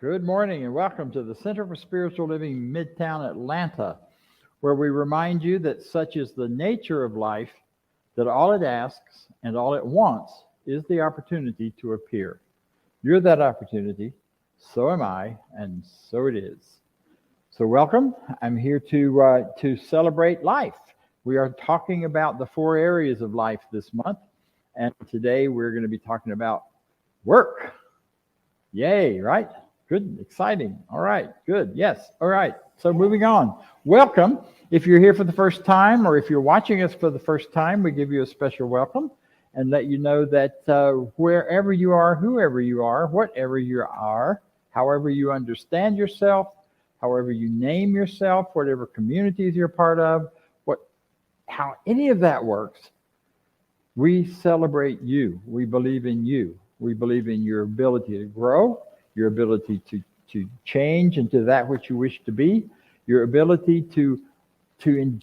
Good morning and welcome to the Center for Spiritual Living, Midtown Atlanta, where we remind you that such is the nature of life, that all it asks and all it wants is the opportunity to appear. You're that opportunity, so am I, and so it is. So welcome. I'm here to celebrate life. We are talking about the 4 areas of life this month, and today we're going to be talking about work. Yay, right? Good, exciting. All right, good. Yes, all right. So moving on. Welcome. If you're here for the first time or if you're watching us for the first time, we give you a special welcome and let you know that wherever you are, whoever you are, whatever you are, however you understand yourself, however you name yourself, whatever communities you're part of, how any of that works, we celebrate you. We believe in you. We believe in your ability to grow, your ability to change into that which you wish to be, your ability to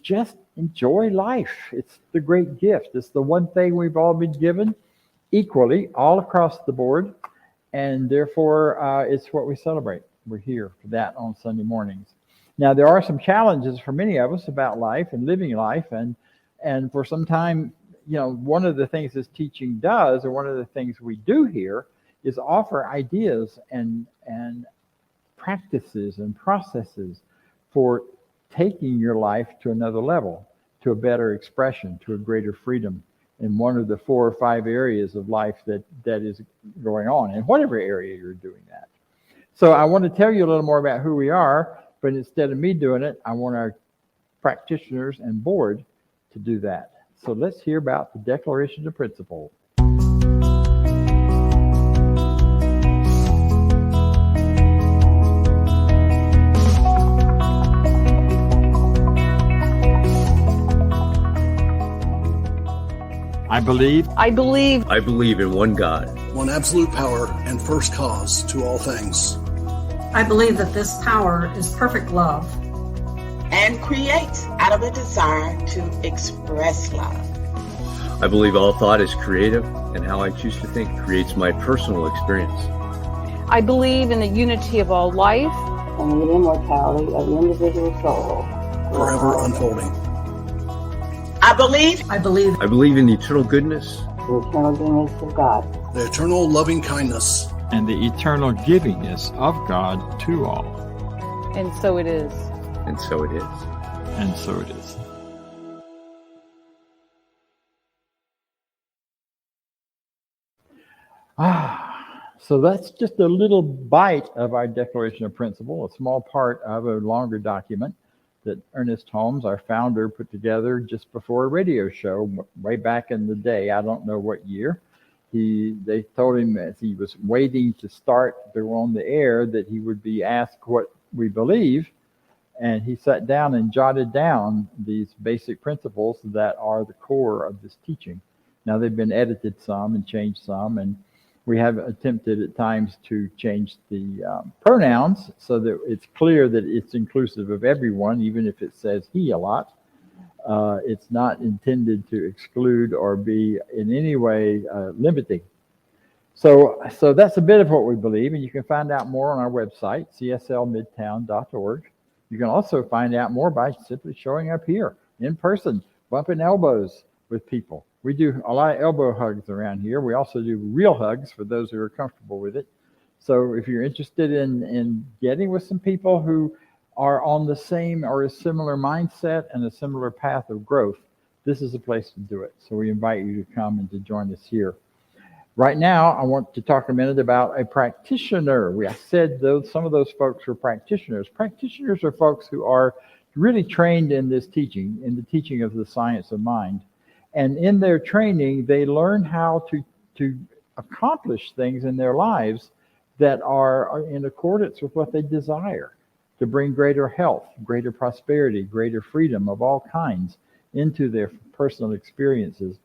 just enjoy life. It's the great gift. It's the one thing we've all been given equally, all across the board, and therefore it's what we celebrate. We're here for that on Sunday mornings. Now, there are some challenges for many of us about life and living life, and for some time, one of the things this teaching does, or one of the things we do here, is offer ideas and practices and processes for taking your life to another level, to a better expression, to a greater freedom in one of the 4 or 5 areas of life that is going on, in whatever area you're doing that. So I want to tell you a little more about who we are, but instead of me doing it, I want our practitioners and board to do that. So let's hear about the Declaration of Principle. I believe in one God, one absolute power and first cause to all things. I believe that this power is perfect love and creates out of a desire to express love. I believe all thought is creative, and how I choose to think creates my personal experience. I believe in the unity of all life and the immortality of the individual soul, forever unfolding. I believe in the eternal goodness, the eternal goodness of God, the eternal loving kindness, and the eternal givingness of God to all. And so it is. And so it is. And so it is. So that's just a little bite of our Declaration of Principle, a small part of a longer document that Ernest Holmes, our founder, put together just before a radio show way back in the day. I don't know what year. They told him as he was waiting to start to go on the air that he would be asked what we believe. And he sat down and jotted down these basic principles that are the core of this teaching. Now, they've been edited some and changed some, and we have attempted at times to change the pronouns so that it's clear that it's inclusive of everyone, even if it says he a lot. It's not intended to exclude or be in any way limiting. So that's a bit of what we believe, and you can find out more on our website, cslmidtown.org. You can also find out more by simply showing up here in person, bumping elbows with people. We do a lot of elbow hugs around here. We also do real hugs for those who are comfortable with it. So if you're interested in getting with some people who are on the same or a similar mindset and a similar path of growth, this is a place to do it. So we invite you to come and to join us here. Right now, I want to talk a minute about a practitioner. I said some of those folks were practitioners. Practitioners are folks who are really trained in this teaching, in the teaching of the science of mind. And in their training, they learn how to accomplish things in their lives that are in accordance with what they desire, to bring greater health, greater prosperity, greater freedom of all kinds into their personal experiences.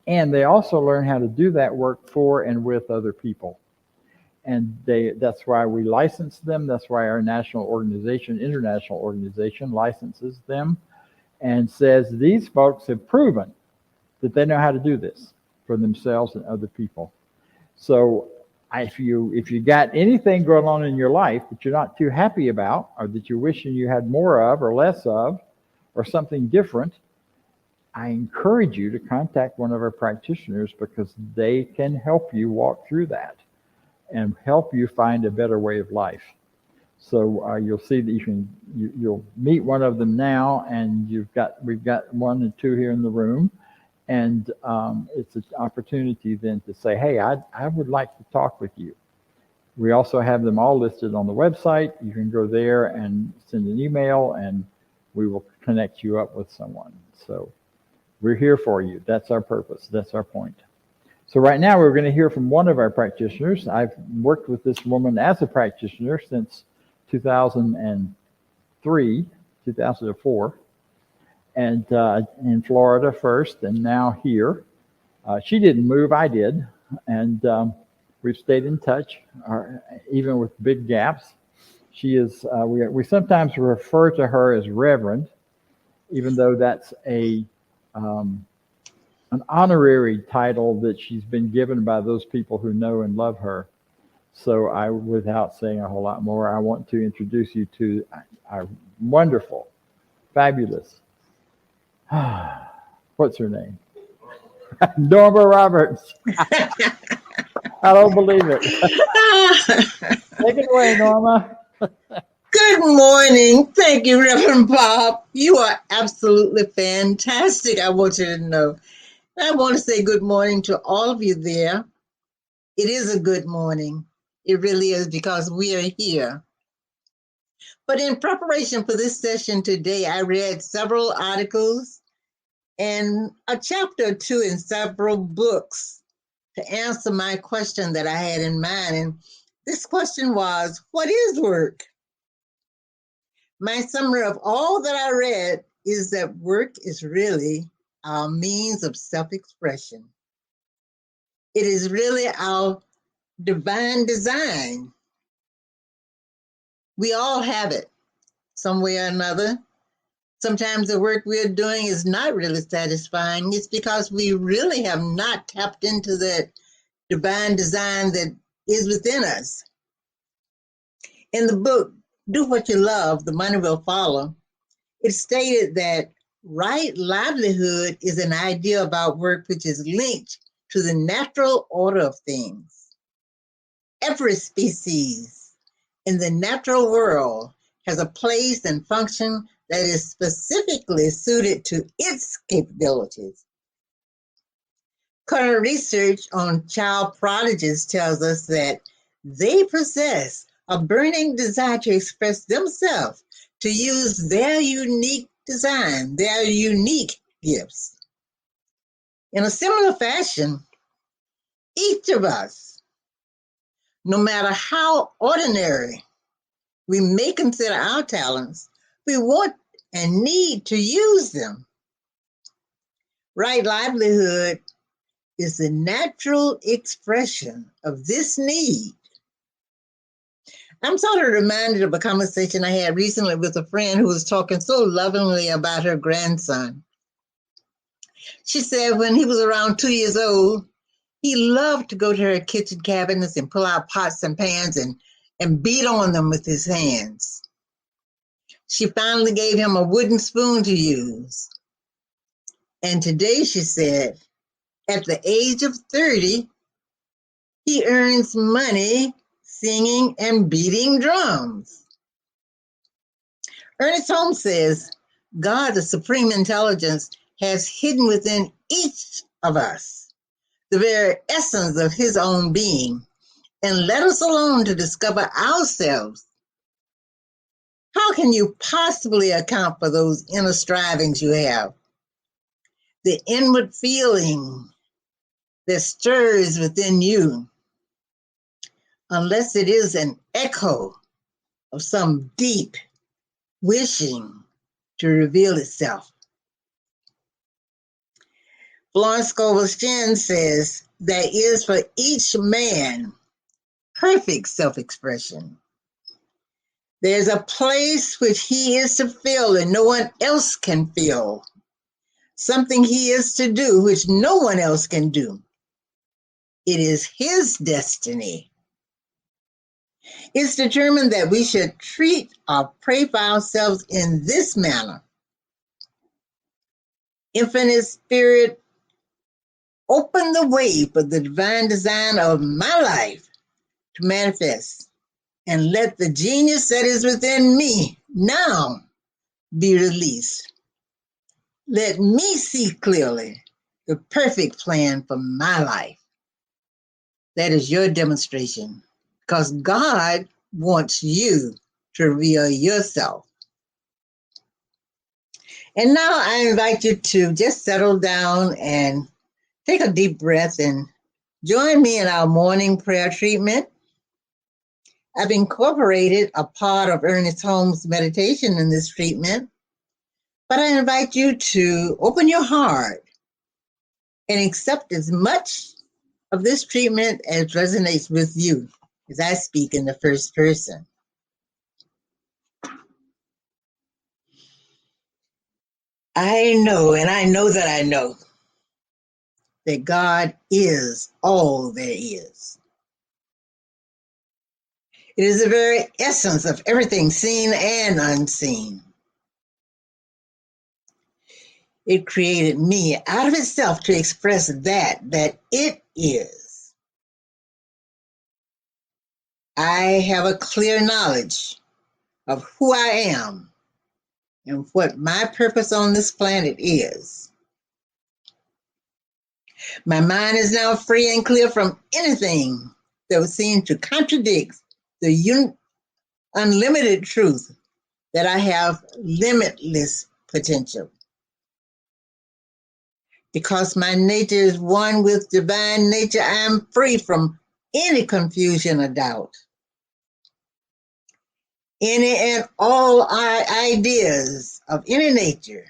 And they also learn how to do that work for and with other people. And that's why we license them. That's why our international organization licenses them and says these folks have proven that they know how to do this for themselves and other people. So if you got anything going on in your life that you're not too happy about, or that you're wishing you had more of or less of, or something different, I encourage you to contact one of our practitioners, because they can help you walk through that and help you find a better way of life. So you'll see that you'll meet one of them now, and we've got 1 and 2 here in the room, and it's an opportunity then to say, hey, I would like to talk with you. We also have them all listed on the website. You can go there and send an email, and we will connect you up with someone. So we're here for you. That's our purpose. That's our point. So right now we're going to hear from one of our practitioners. I've worked with this woman as a practitioner since 2003, 2004, and in Florida first, and now here. She didn't move, I did, and we've stayed in touch, even with big gaps. She is. We sometimes refer to her as Reverend, even though that's an honorary title that she's been given by those people who know and love her. So without saying a whole lot more, I want to introduce you to our wonderful, fabulous, what's her name? Norma Roberts. I don't believe it. Take it away, Norma. Good morning. Thank you, Reverend Bob. You are absolutely fantastic. I want you to know. I want to say good morning to all of you there. It is a good morning. It really is, because we are here. But in preparation for this session today, I read several articles and a chapter or two in several books to answer my question that I had in mind. And this question was, what is work? My summary of all that I read is that work is really our means of self-expression. It is really our divine design. We all have it some way or another. Sometimes the work we're doing is not really satisfying. It's because we really have not tapped into that divine design that is within us. In the book, Do What You Love, The Money Will Follow, it stated that right livelihood is an idea about work which is linked to the natural order of things. Every species in the natural world has a place and function that is specifically suited to its capabilities. Current research on child prodigies tells us that they possess a burning desire to express themselves, to use their unique design, their unique gifts. In a similar fashion, each of us, no matter how ordinary we may consider our talents, we want and need to use them. Right livelihood is the natural expression of this need. I'm sort of reminded of a conversation I had recently with a friend who was talking so lovingly about her grandson. She said when he was around 2 years old, he loved to go to her kitchen cabinets and pull out pots and pans and beat on them with his hands. She finally gave him a wooden spoon to use. And today, she said, at the age of 30, he earns money singing and beating drums. Ernest Holmes says, God, the supreme intelligence, has hidden within each of us the very essence of his own being, and let us alone to discover ourselves. How can you possibly account for those inner strivings you have? The inward feeling that stirs within you, unless it is an echo of some deep wishing to reveal itself. Florence Scovel-Shinn says, there is for each man perfect self-expression. There's a place which he is to fill and no one else can fill. Something he is to do which no one else can do. It is his destiny It's determined that we should treat or pray for ourselves in this manner. Infinite Spirit, open the way for the divine design of my life to manifest, and let the genius that is within me now be released. Let me see clearly the perfect plan for my life. That is your demonstration, because God wants you to reveal yourself. And now I invite you to just settle down and take a deep breath and join me in our morning prayer treatment. I've incorporated a part of Ernest Holmes' meditation in this treatment, but I invite you to open your heart and accept as much of this treatment as resonates with you as I speak in the first person. I know, and I know that I know that God is all there is. It is the very essence of everything seen and unseen. It created me out of itself to express that it is. I have a clear knowledge of who I am and what my purpose on this planet is. My mind is now free and clear from anything that would seem to contradict the unlimited truth that I have limitless potential. Because my nature is one with divine nature, I am free from any confusion or doubt. Any and all our ideas of any nature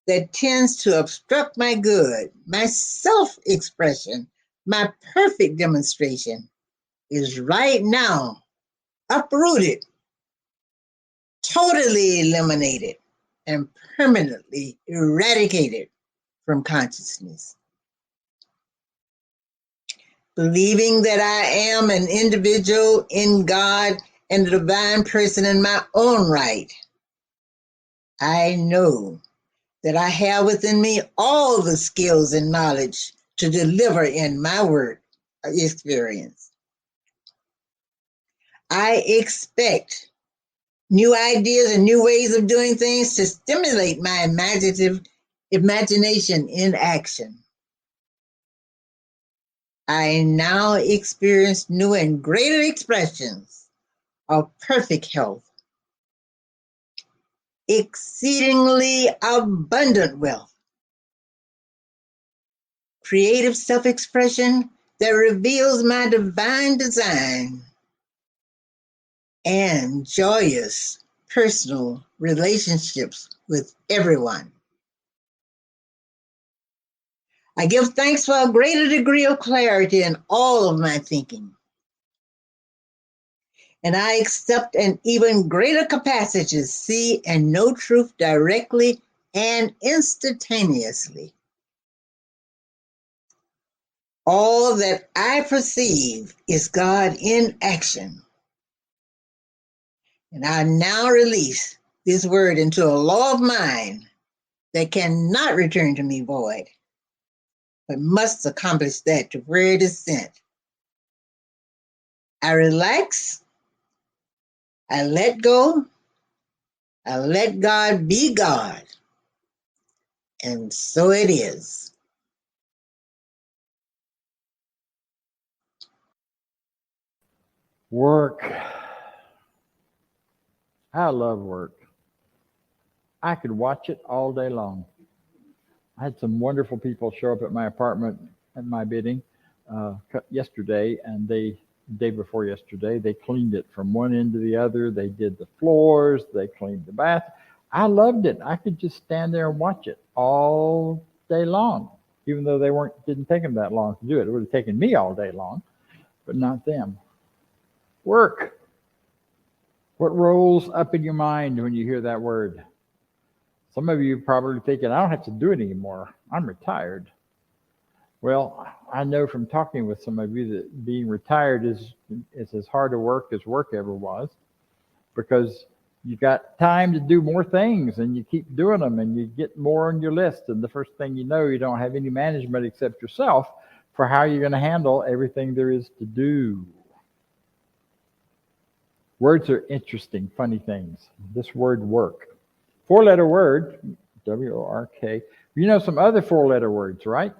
that tends to obstruct my good, my self-expression, my perfect demonstration is right now uprooted, totally eliminated, and permanently eradicated from consciousness. Believing that I am an individual in God and a divine person in my own right, I know that I have within me all the skills and knowledge to deliver in my work experience. I expect new ideas and new ways of doing things to stimulate my imagination in action. I now experience new and greater expressions of perfect health, exceedingly abundant wealth, creative self-expression that reveals my divine design, and joyous personal relationships with everyone. I give thanks for a greater degree of clarity in all of my thinking. And I accept an even greater capacity to see and know truth directly and instantaneously. All that I perceive is God in action. And I now release this word into a law of mind that cannot return to me void, but must accomplish that to where it is sent. I relax, I let go, I let God be God, and so it is. Work. I love work. I could watch it all day long. I had some wonderful people show up at my apartment at my bidding yesterday, and day before yesterday, they cleaned it from one end to the other. They did the floors, they cleaned the bath. I loved it. I could just stand there and watch it all day long, even though didn't take them that long to do it. It would have taken me all day long, but not them. Work. What rolls up in your mind when you hear that word? Some of you probably thinking, I don't have to do it anymore. I'm retired. Well, I know from talking with some of you that being retired is as hard a work as work ever was, because you got time to do more things and you keep doing them and you get more on your list. And the first thing you know, you don't have any management except yourself for how you're going to handle everything there is to do. Words are interesting, funny things. This word work. 4-letter word, W-O-R-K. You know some other 4-letter words, right?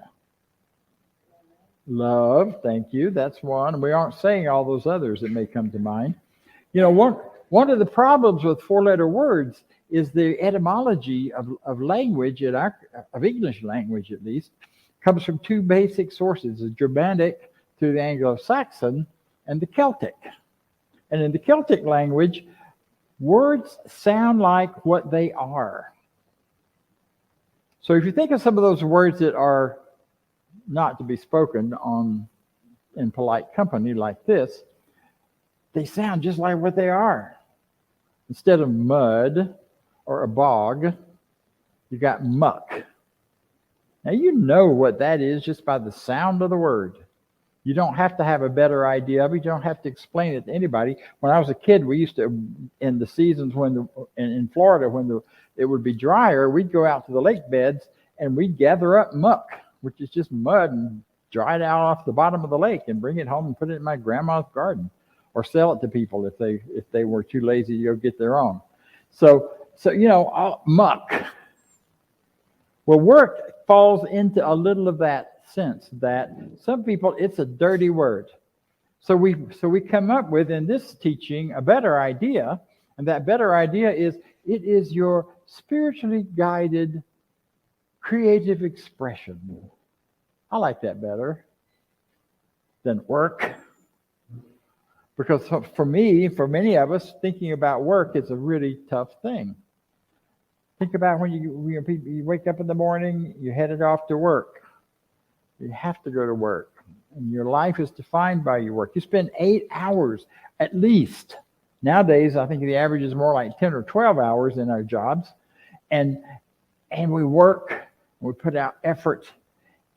Love, thank you. That's one. We aren't saying all those others that may come to mind. You know, one of the problems with 4-letter words is the etymology of language, of English language at least, comes from 2 basic sources, the Germanic through the Anglo-Saxon and the Celtic. And in the Celtic language, words sound like what they are. So if you think of some of those words that are not to be spoken on in polite company like this, they sound just like what they are. Instead of mud or a bog, you got muck. Now you know what that is just by the sound of the word. You don't have to have a better idea of it. You don't have to explain it to anybody. When I was a kid, we used to, in the seasons in Florida, when it would be drier, we'd go out to the lake beds and we'd gather up muck, which is just mud, and dry it out off the bottom of the lake and bring it home and put it in my grandma's garden, or sell it to people if they were too lazy to go get their own. So you know, muck. Well, work falls into a little of that sense that some people, it's a dirty word. So we come up with, in this teaching, a better idea, and that better idea is it is your spiritually guided creative expression. I like that better than work, because for me, for many of us, thinking about work is a really tough thing. Think about when you wake up in the morning, you're headed off to work. You have to go to work, and your life is defined by your work. You spend 8 hours at least. Nowadays, I think the average is more like 10 or 12 hours in our jobs, and we work, we put out effort,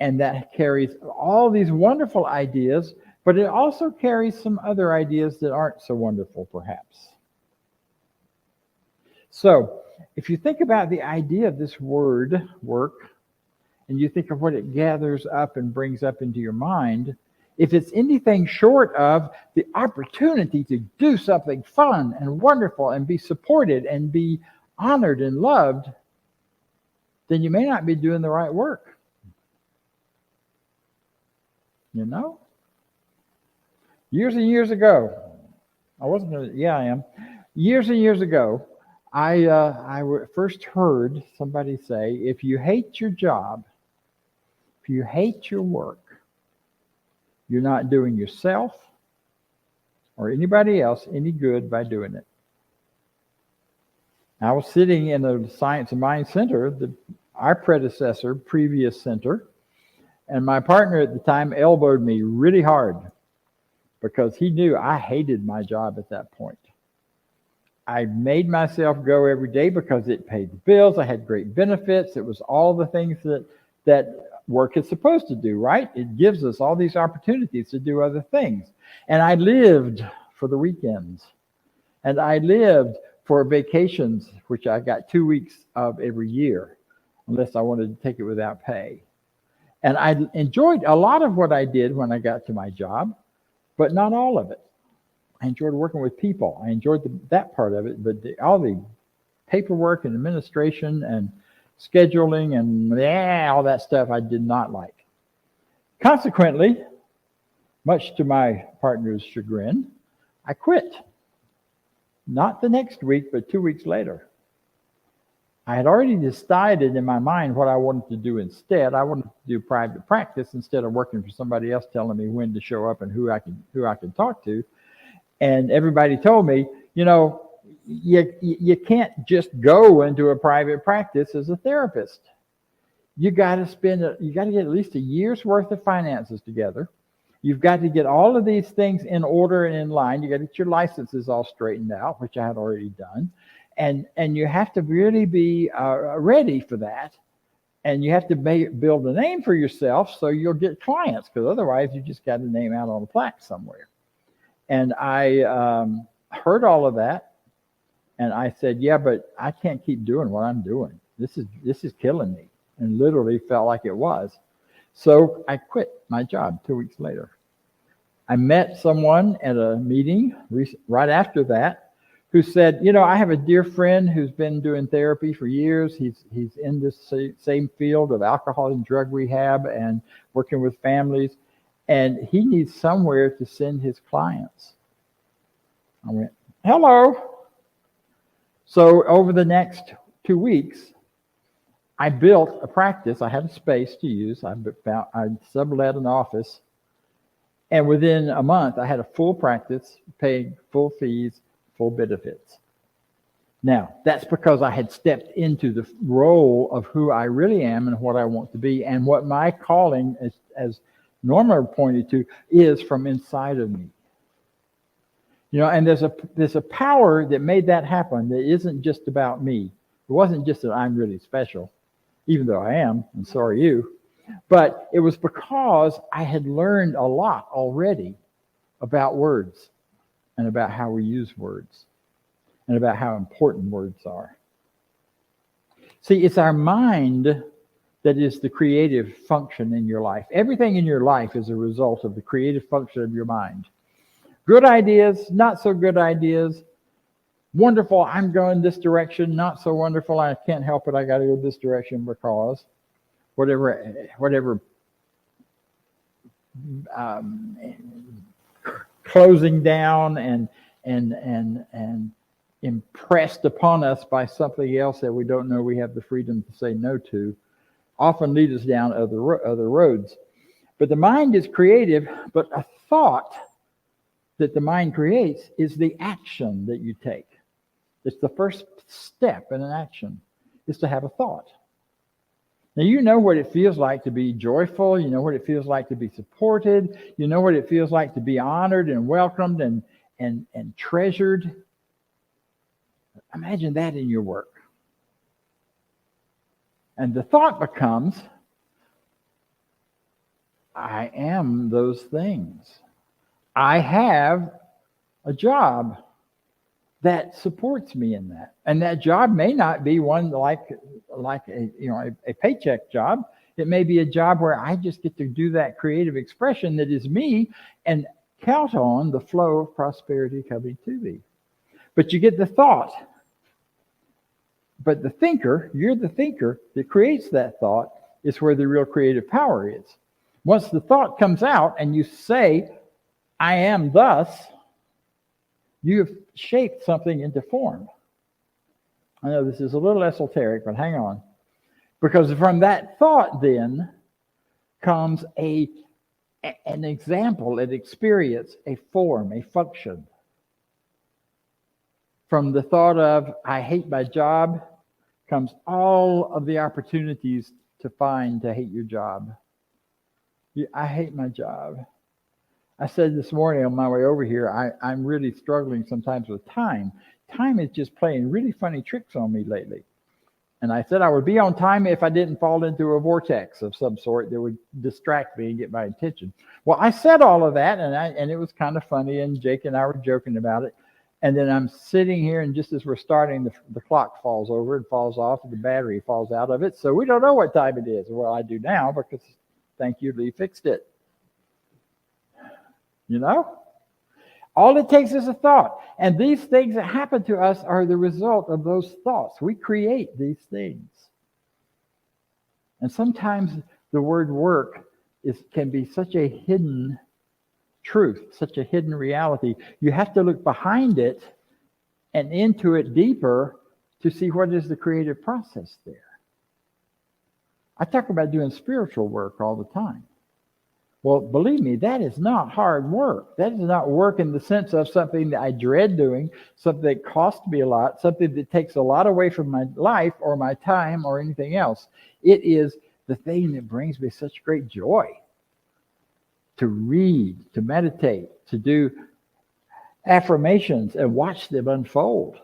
and that carries all these wonderful ideas, but it also carries some other ideas that aren't so wonderful, perhaps. So, if you think about the idea of this word, work, and you think of what it gathers up and brings up into your mind, if it's anything short of the opportunity to do something fun and wonderful and be supported and be honored and loved, then you may not be doing the right work. You know? Years and years ago, Years and years ago, I first heard somebody say, if you hate your job, if you hate your work, you're not doing yourself or anybody else any good by doing it. I was sitting in the Science of Mind Center, our predecessor, previous center, and my partner at the time elbowed me really hard because he knew I hated my job at that point. I made myself go every day because it paid the bills. I had great benefits. It was all the things that work is supposed to do, right? It gives us all these opportunities to do other things. And I lived for the weekends. And I lived for vacations, which I got 2 weeks of every year, unless I wanted to take it without pay. And I enjoyed a lot of what I did when I got to my job, but not all of it. I enjoyed working with people. I enjoyed that part of it, but all the paperwork and administration and scheduling and all that stuff I did not like. Consequently, much to my partner's chagrin, I quit. Not the next week, but 2 weeks later. I had already decided in my mind what I wanted to do instead. I wanted to do private practice instead of working for somebody else telling me when to show up and who I can talk to. And everybody told me, you know, you can't just go into a private practice as a therapist. You got to get at least a year's worth of finances together. You've got to get all of these things in order and in line. You got to get your licenses all straightened out, which I had already done. And you have to really be ready for that. And you have to build a name for yourself so you'll get clients, because otherwise you just got a name out on a plaque somewhere. And I heard all of that, and I said, yeah, but I can't keep doing what I'm doing. This is killing me, and literally felt like it was. So I quit my job 2 weeks later. I met someone at a meeting right after that who said, I have a dear friend who's been doing therapy for years. He's in this same field of alcohol and drug rehab and working with families, and he needs somewhere to send his clients. I went, hello. So over the next 2 weeks, I built a practice. I had a space to use. I sublet an office. And within a month, I had a full practice, paying full fees, full benefits. Now, that's because I had stepped into the role of who I really am and what I want to be, and what my calling, as Norma pointed to, is from inside of me. And there's a power that made that happen that isn't just about me. It wasn't just that I'm really special, even though I am, and so are you. But it was because I had learned a lot already about words and about how we use words and about how important words are. See, it's our mind that is the creative function in your life. Everything in your life is a result of the creative function of your mind. Good ideas, not so good ideas. Wonderful, I'm going this direction. Not so wonderful, I can't help it. I got to go this direction because whatever closing down and impressed upon us by something else that we don't know we have the freedom to say no to, often lead us down other roads. But the mind is creative, but a thought that the mind creates is the action that you take. It's the first step in an action, is to have a thought. Now, you know what it feels like to be joyful. You know what it feels like to be supported. You know what it feels like to be honored and welcomed and treasured. Imagine that in your work. And the thought becomes, I am those things. I have a job that supports me in that. And that job may not be one like a paycheck job. It may be a job where I just get to do that creative expression that is me and count on the flow of prosperity coming to me. But you get the thought. But the thinker, you're the thinker that creates that thought, is where the real creative power is. Once the thought comes out and you say, I am thus, you have shaped something into form. I know this is a little esoteric, but hang on. Because from that thought then comes an example, an experience, a form, a function. From the thought of, I hate my job, comes all of the opportunities to hate your job. I hate my job. I said this morning on my way over here, I'm really struggling sometimes with time. Time is just playing really funny tricks on me lately. And I said I would be on time if I didn't fall into a vortex of some sort that would distract me and get my attention. Well, I said all of that, and it was kind of funny, and Jake and I were joking about it. And then I'm sitting here, and just as we're starting, the clock falls over and falls off, and the battery falls out of it. So we don't know what time it is. Well, I do now because, thank you, Lee fixed it. All it takes is a thought. And these things that happen to us are the result of those thoughts. We create these things. And sometimes the word work can be such a hidden truth, such a hidden reality. You have to look behind it and into it deeper to see what is the creative process there. I talk about doing spiritual work all the time. Well, believe me, that is not hard work. That is not work in the sense of something that I dread doing, something that costs me a lot, something that takes a lot away from my life or my time or anything else. It is the thing that brings me such great joy. To read, to meditate, to do affirmations and watch them unfold.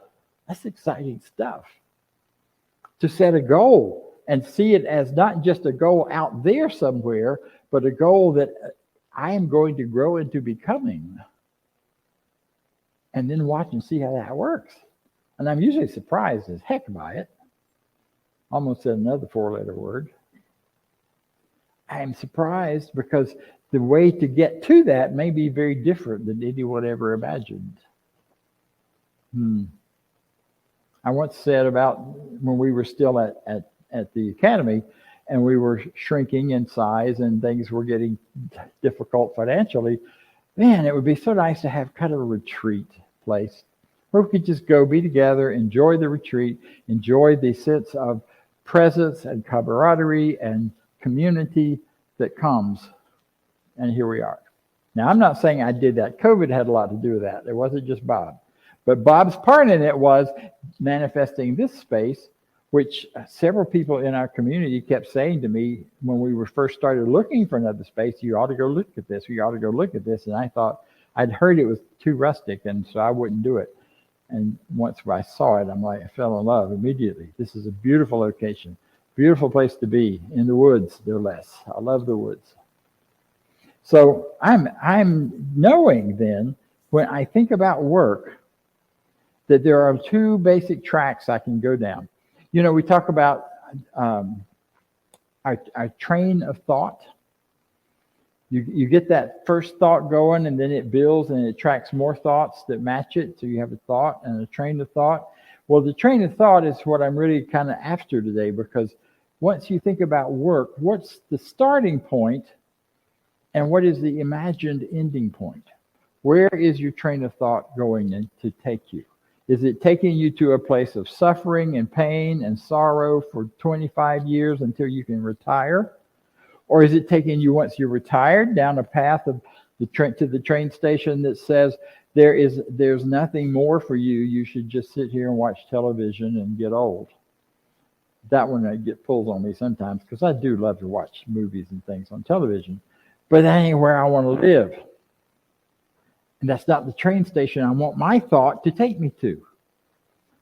That's exciting stuff. To set a goal and see it as not just a goal out there somewhere, but a goal that I am going to grow into becoming. And then watch and see how that works. And I'm usually surprised as heck by it. Almost said another 4-letter word. I'm surprised because the way to get to that may be very different than anyone ever imagined. I once said about when we were still at the academy and we were shrinking in size and things were getting difficult financially, man, it would be so nice to have kind of a retreat place where we could just go be together, enjoy the retreat, enjoy the sense of presence and camaraderie and community that comes. And here we are. Now, I'm not saying I did that. COVID had a lot to do with that. It wasn't just Bob. But Bob's part in it was manifesting this space, which several people in our community kept saying to me when we were first started looking for another space, you ought to go look at this. You ought to go look at this. And I thought, I'd heard it was too rustic, and so I wouldn't do it. And once I saw it, I fell in love immediately. This is a beautiful location, beautiful place to be, in the woods, no less. I love the woods. So I'm knowing then, when I think about work, that there are 2 basic tracks I can go down. You know, we talk about our train of thought. You get that first thought going, and then it builds and it attracts more thoughts that match it. So you have a thought and a train of thought. Well, the train of thought is what I'm really kind of after today, because once you think about work, what's the starting point and what is the imagined ending point? Where is your train of thought going to take you? Is it taking you to a place of suffering and pain and sorrow for 25 years until you can retire? Or is it taking you, once you're retired, down a path of to the train station that says there's nothing more for you. You should just sit here and watch television and get old. That one pulls on me sometimes, because I do love to watch movies and things on television, but that ain't where I want to live. And that's not the train station I want my thought to take me to.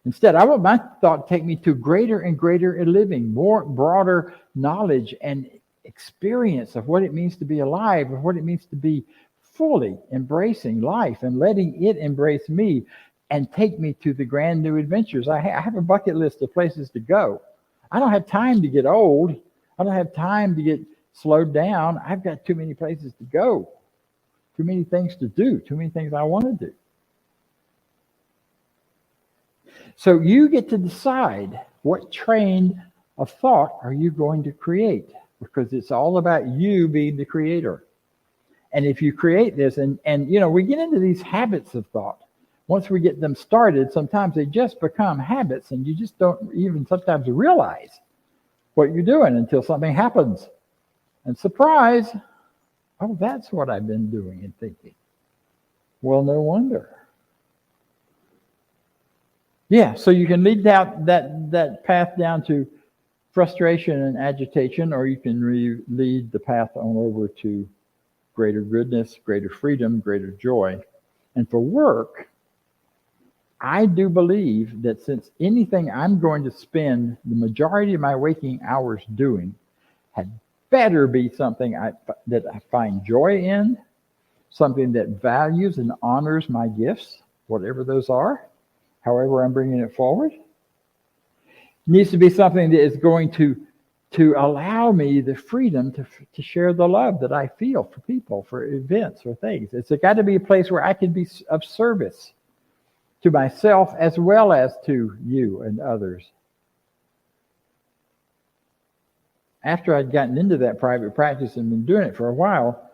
Instead, I want my thought to take me to greater and greater living, more broader knowledge and experience of what it means to be alive, of what it means to be fully embracing life and letting it embrace me and take me to the grand new adventures. I have a bucket list of places to go. I don't have time to get old. I don't have time to get slowed down. I've got too many places to go, too many things to do, too many things I want to do. So you get to decide what train of thought are you going to create, because it's all about you being the creator. And if you create this, and you know, we get into these habits of thought. Once we get them started, sometimes they just become habits, and you just don't even sometimes realize what you're doing until something happens. And surprise, oh, that's what I've been doing and thinking. Well, no wonder. Yeah, so you can lead that path down to frustration and agitation, or you can lead the path on over to greater goodness, greater freedom, greater joy. And for work, I do believe that since anything I'm going to spend the majority of my waking hours doing had better be something that I find joy in, something that values and honors my gifts, whatever those are, however I'm bringing it forward. It needs to be something that is going to allow me the freedom to share the love that I feel for people, for events or things. It's got to be a place where I can be of service to myself as well as to you and others. After I'd gotten into that private practice and been doing it for a while,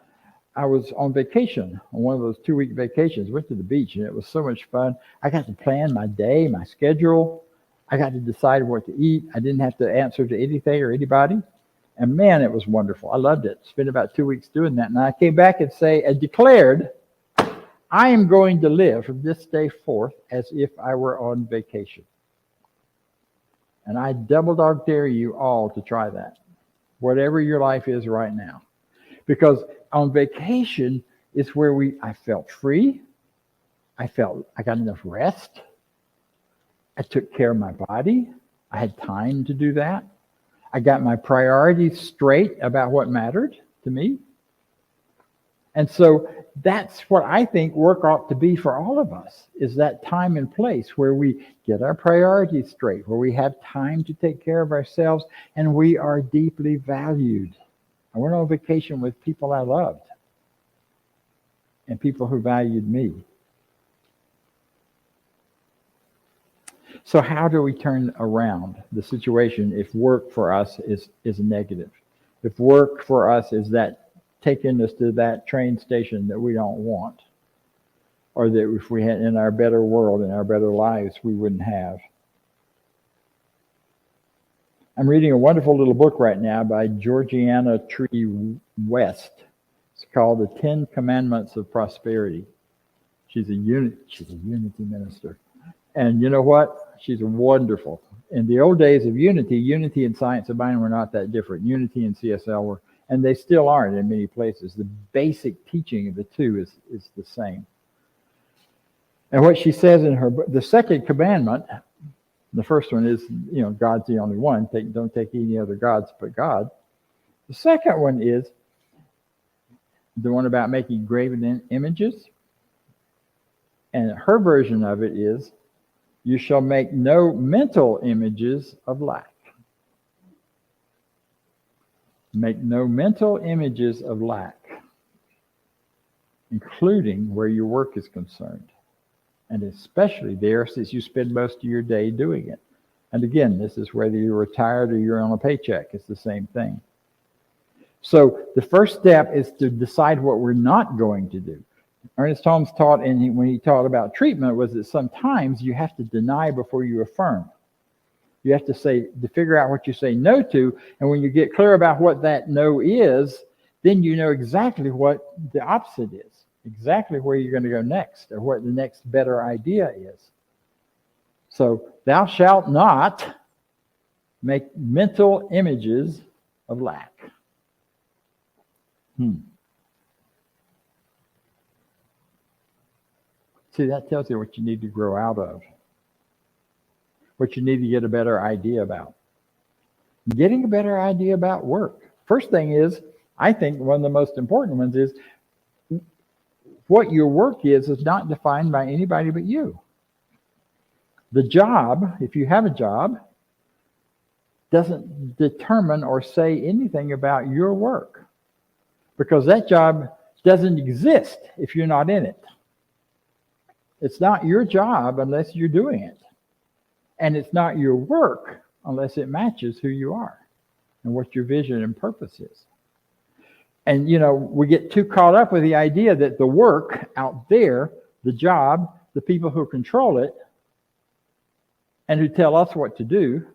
I was on vacation, on one of those 2-week vacations. Went to the beach, and it was so much fun. I got to plan my day, my schedule. I got to decide what to eat. I didn't have to answer to anything or anybody. And man, it was wonderful. I loved it. Spent about 2 weeks doing that. And I came back and declared, I am going to live from this day forth as if I were on vacation. And I double dog dare you all to try that, whatever your life is right now. Because on vacation is where I felt free. I got enough rest. I took care of my body. I had time to do that. I got my priorities straight about what mattered to me. And so that's what I think work ought to be for all of us, is that time and place where we get our priorities straight, where we have time to take care of ourselves, and we are deeply valued. I went on vacation with people I loved and people who valued me. So how do we turn around the situation if work for us is negative? If work for us is that taking us to that train station that we don't want, or that if we had in our better world, in our better lives, we wouldn't have. I'm reading a wonderful little book right now by Georgiana Tree West. It's called The 10 Commandments of Prosperity. She's a unity minister. And you know what? She's wonderful. In the old days of unity and science of mind were not that different. Unity and CSL were, and they still aren't in many places. The basic teaching of the two is the same. And what she says in her book, the second commandment, the first one is, God's the only one. Don't take any other gods but God. The second one is the one about making graven images. And her version of it is, you shall make no mental images of lack. Make no mental images of lack, including where your work is concerned. And especially there, since you spend most of your day doing it. And again, this is whether you're retired or you're on a paycheck. It's the same thing. So the first step is to decide what we're not going to do. Ernest Holmes taught, when he taught about treatment, was that sometimes you have to deny before you affirm. You have to figure out what you say no to, and when you get clear about what that no is, then you know exactly what the opposite is, exactly where you're going to go next, or what the next better idea is. So, thou shalt not make mental images of lack. See, that tells you what you need to grow out of, what you need to get a better idea about. Getting a better idea about work. First thing is, I think one of the most important ones is, what your work is not defined by anybody but you. The job, if you have a job, doesn't determine or say anything about your work, because that job doesn't exist if you're not in it. It's not your job unless you're doing it. And it's not your work unless it matches who you are and what your vision and purpose is. And, we get too caught up with the idea that the work out there, the job, the people who control it and who tell us what to do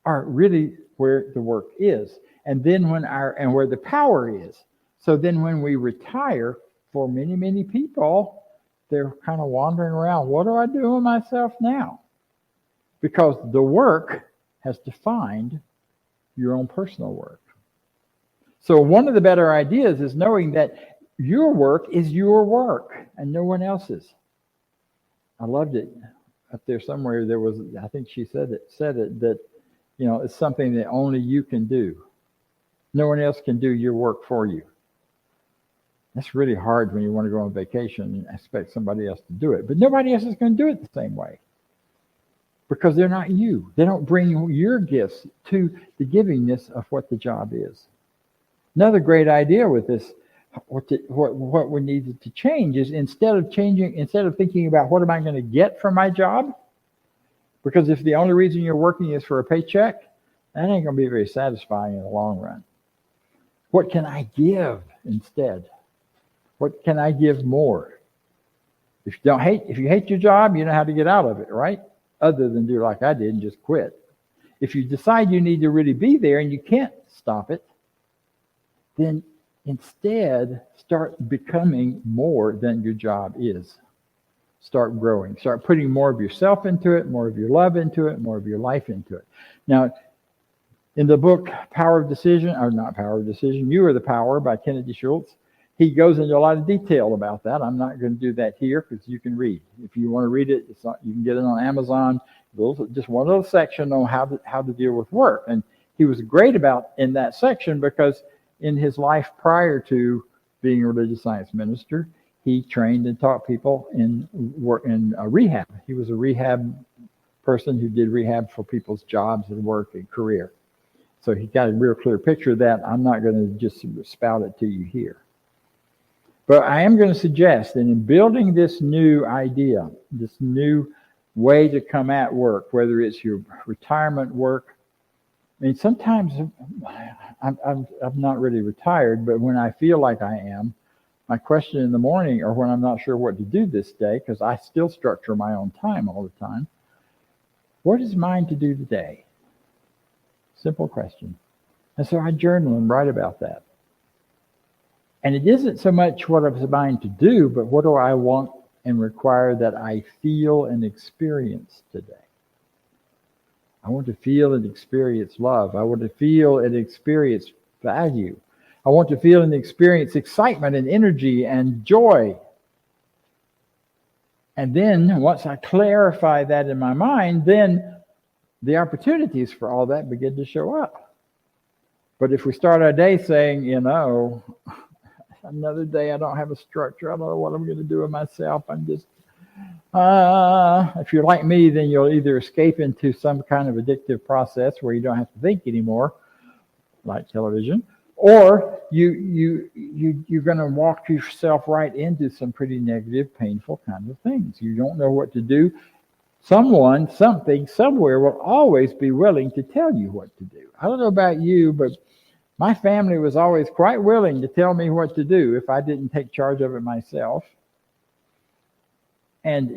are really where the work is. And then where the power is. So then when we retire, for many, many people, they're kind of wandering around. What do I do with myself now? Because the work has defined your own personal work. So one of the better ideas is knowing that your work is your work and no one else's. I loved it. Up there somewhere there was, I think she said it that, it's something that only you can do. No one else can do your work for you. That's really hard when you want to go on vacation and expect somebody else to do it. But nobody else is going to do it the same way, because they're not you. They don't bring your gifts to the givingness of what the job is. Another great idea with this, what we need to change is instead of thinking about what am I going to get from my job, because if the only reason you're working is for a paycheck, that ain't going to be very satisfying in the long run. What can I give instead? What can I give more? If you hate your job, you know how to get out of it, right? Other than do like I did and just quit. If you decide you need to really be there and you can't stop it, then instead start becoming more than your job is. Start growing. Start putting more of yourself into it, more of your love into it, more of your life into it. Now, in the book Power of Decision, or not Power of Decision, You Are the Power by Kennedy Schultz, he goes into a lot of detail about that. I'm not going to do that here because you can read. If you want to read it, you can get it on Amazon. Just one little section on how to deal with work. And he was great about in that section because in his life prior to being a religious science minister, he trained and taught people in rehab. He was a rehab person who did rehab for people's jobs and work and career. So he got a real clear picture of that. I'm not going to just spout it to you here. But I am going to suggest that in building this new idea, this new way to come at work, whether it's your retirement work, I mean, sometimes I'm not really retired, but when I feel like I am, my question in the morning, or when I'm not sure what to do this day, because I still structure my own time all the time, what is mine to do today? Simple question. And so I journal and write about that. And it isn't so much what I was mine to do, but what do I want and require that I feel and experience today? I want to feel and experience love. I want to feel and experience value. I want to feel and experience excitement and energy and joy. And then once I clarify that in my mind, then the opportunities for all that begin to show up. But if we start our day saying, another day I don't have a structure, I don't know what I'm going to do with myself, I'm just, if you're like me, then you'll either escape into some kind of addictive process where you don't have to think anymore, like television, or you're going to walk yourself right into some pretty negative, painful kind of things. You don't know what to do. Someone, something, somewhere will always be willing to tell you what to do. I don't know about you, but my family was always quite willing to tell me what to do if I didn't take charge of it myself. And,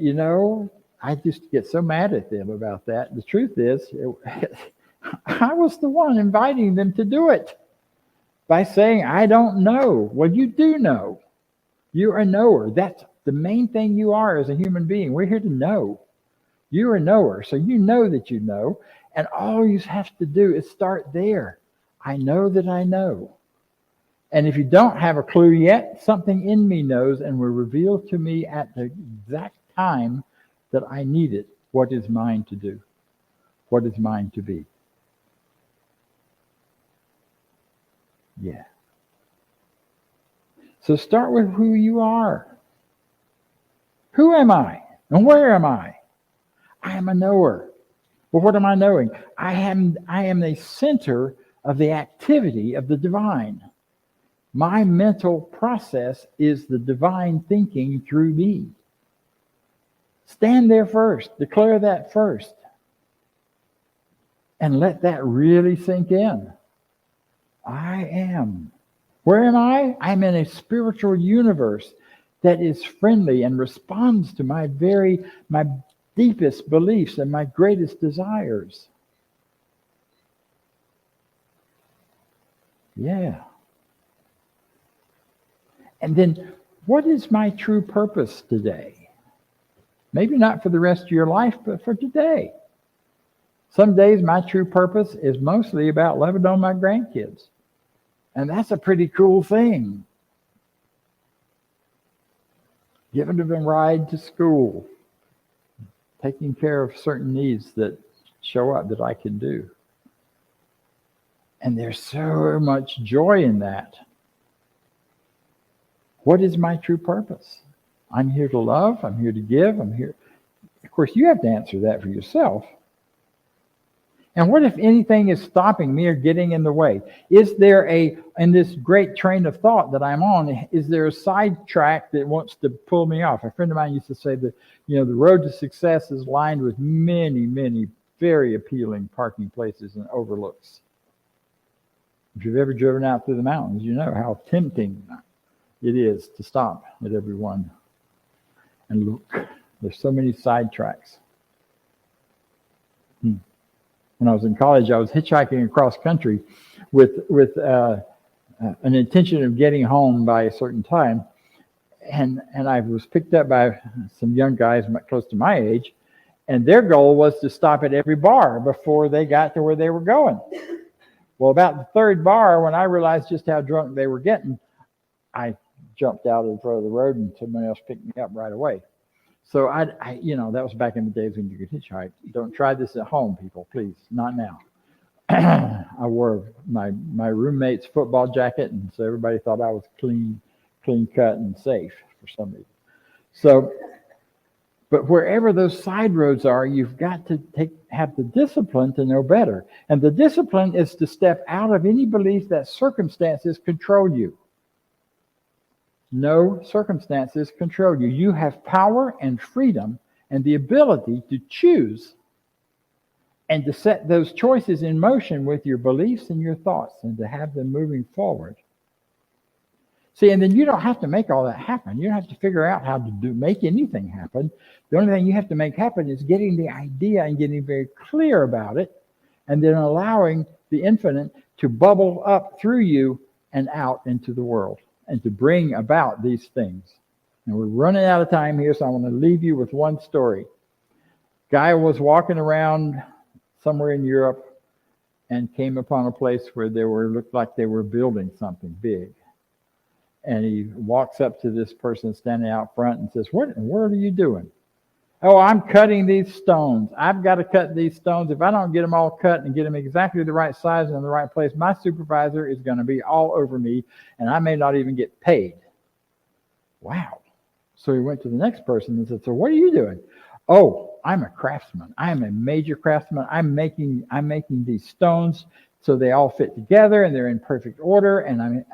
I just get so mad at them about that. The truth is, I was the one inviting them to do it by saying, I don't know. Well, you do know. You're a knower. That's the main thing you are as a human being. We're here to know. You're a knower, so you know that you know. And all you have to do is start there. I know that I know. And if you don't have a clue yet, something in me knows and will reveal to me at the exact time that I need it what is mine to do, what is mine to be. Yeah. So start with who you are. Who am I? And where am I? I am a knower. Well, what am I knowing? I am the center of the activity of the divine. My mental process is the divine thinking through me. Stand there first. Declare that first. And let that really sink in. I am. Where am I? I'm in a spiritual universe that is friendly and responds to my deepest beliefs and my greatest desires. Yeah. And then, what is my true purpose today? Maybe not for the rest of your life, but for today. Some days my true purpose is mostly about loving on my grandkids. And that's a pretty cool thing. Giving them a ride to school. Taking care of certain needs that show up that I can do. And there's so much joy in that. What is my true purpose? I'm here to love. I'm here to give. I'm here. Of course, you have to answer that for yourself. And what if anything is stopping me or getting in the way? Is there in this great train of thought that I'm on, is there a sidetrack that wants to pull me off? A friend of mine used to say that, the road to success is lined with many, many very appealing parking places and overlooks. If you've ever driven out through the mountains, you know how tempting it is to stop at every one and look. There's so many sidetracks. When I was in college, I was hitchhiking across country with an intention of getting home by a certain time. And I was picked up by some young guys close to my age, and their goal was to stop at every bar before they got to where they were going. Well, about the third bar, when I realized just how drunk they were getting, I jumped out in front of the road and someone else picked me up right away. So I that was back in the days when you could hitchhike. Don't try this at home, people, please. Not now. I wore my roommate's football jacket, and so everybody thought I was clean cut and safe for some reason. So, but wherever those side roads are, you've got to have the discipline to know better. And the discipline is to step out of any belief that circumstances control you. No circumstances control you. You have power and freedom and the ability to choose and to set those choices in motion with your beliefs and your thoughts and to have them moving forward. See, and then you don't have to make all that happen. You don't have to figure out how to make anything happen. The only thing you have to make happen is getting the idea and getting very clear about it, and then allowing the infinite to bubble up through you and out into the world and to bring about these things. And we're running out of time here, so I want to leave you with one story. Guy was walking around somewhere in Europe and came upon a place where looked like they were building something big. And he walks up to this person standing out front and says, what are you doing? Oh, I'm cutting these stones. I've got to cut these stones. If I don't get them all cut and get them exactly the right size and in the right place, my supervisor is going to be all over me, and I may not even get paid. Wow. So he went to the next person and said, so what are you doing? Oh, I'm a craftsman. I am a major craftsman. I'm making these stones so they all fit together and they're in perfect order, and I'm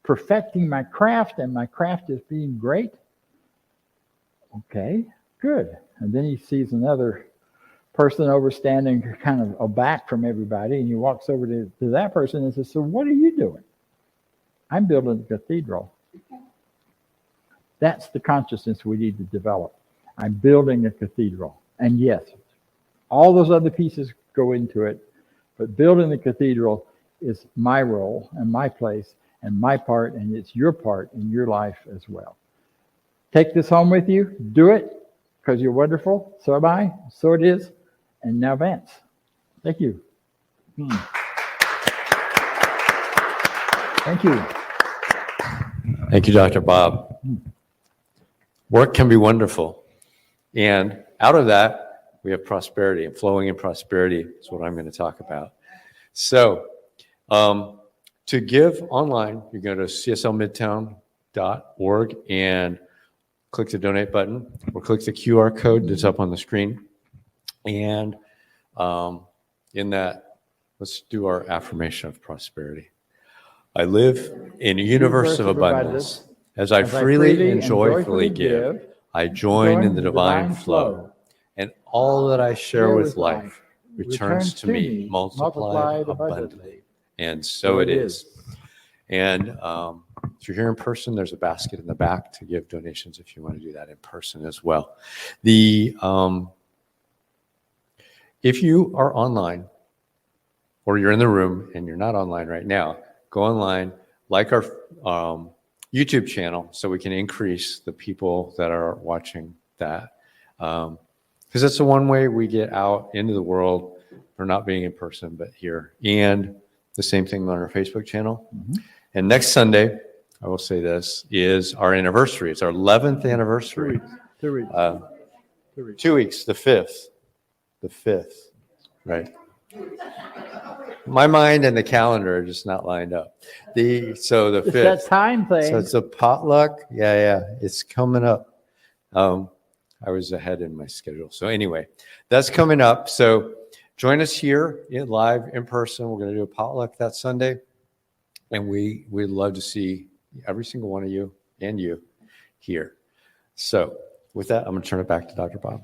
perfecting my craft, and my craft is being great. Okay, good. And then he sees another person over standing kind of aback from everybody, and he walks over to that person and says, so what are you doing? I'm building a cathedral. That's the consciousness we need to develop. I'm building a cathedral. And yes, all those other pieces go into it, but building the cathedral is my role and my place and my part, and it's your part in your life as well. Take this home with you. Do it, because you're wonderful. So am I. So it is. And now Vance. Thank you. Thank you. Thank you, Dr. Bob. Work can be wonderful. And out of that, we have prosperity, and flowing in prosperity is what I'm going to talk about. So to give online, you go to cslmidtown.org and click the donate button, or click the QR code that's up on the screen. And in that, let's do our affirmation of prosperity. I live in a universe of abundance. As I freely and joyfully give, I join in the divine flow. And all that I share with life returns to me multiplied abundantly. And so it is. And if you're here in person, there's a basket in the back to give donations if you want to do that in person as well. If you are online, or you're in the room and you're not online right now, go online, like our YouTube channel so we can increase the people that are watching that. Because that's the one way we get out into the world for not being in person, but here. And the same thing on our Facebook channel. Mm-hmm. And next Sunday, I will say this, is our anniversary. It's our 11th anniversary. 2 weeks. 2 weeks. 2 weeks, the 5th. The 5th, right? My mind and the calendar are just not lined up. The 5th. It's that time thing. So it's a potluck. Yeah. It's coming up. I was ahead in my schedule. So anyway, that's coming up. So join us here live in person. We're going to do a potluck that Sunday. And we'd love to see every single one of you and you here. So with that, I'm going to turn it back to Dr. Bob.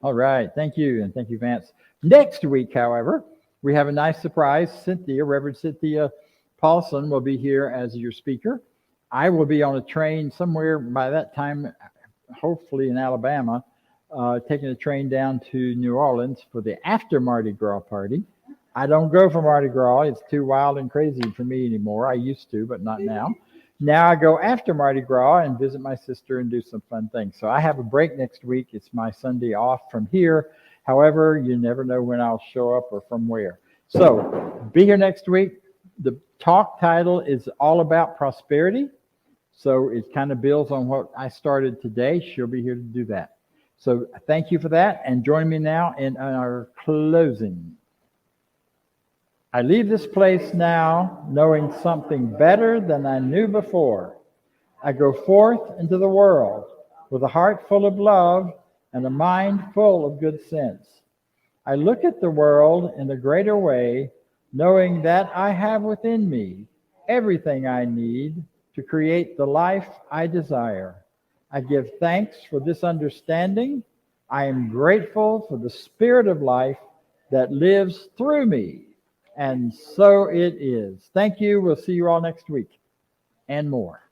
All right. Thank you. And thank you, Vance. Next week, however, we have a nice surprise. Reverend Cynthia Paulson will be here as your speaker. I will be on a train somewhere by that time, hopefully in Alabama, taking a train down to New Orleans for the after Mardi Gras party. I don't go for Mardi Gras. It's too wild and crazy for me anymore. I used to, but not now. Now I go after Mardi Gras and visit my sister and do some fun things. So I have a break next week. It's my Sunday off from here. However, you never know when I'll show up or from where. So be here next week. The talk title is all about prosperity. So it kind of builds on what I started today. She'll be here to do that. So thank you for that, and join me now in our closing. I leave this place now knowing something better than I knew before. I go forth into the world with a heart full of love and a mind full of good sense. I look at the world in a greater way, knowing that I have within me everything I need to create the life I desire. I give thanks for this understanding. I am grateful for the spirit of life that lives through me. And so it is. Thank you. We'll see you all next week and more.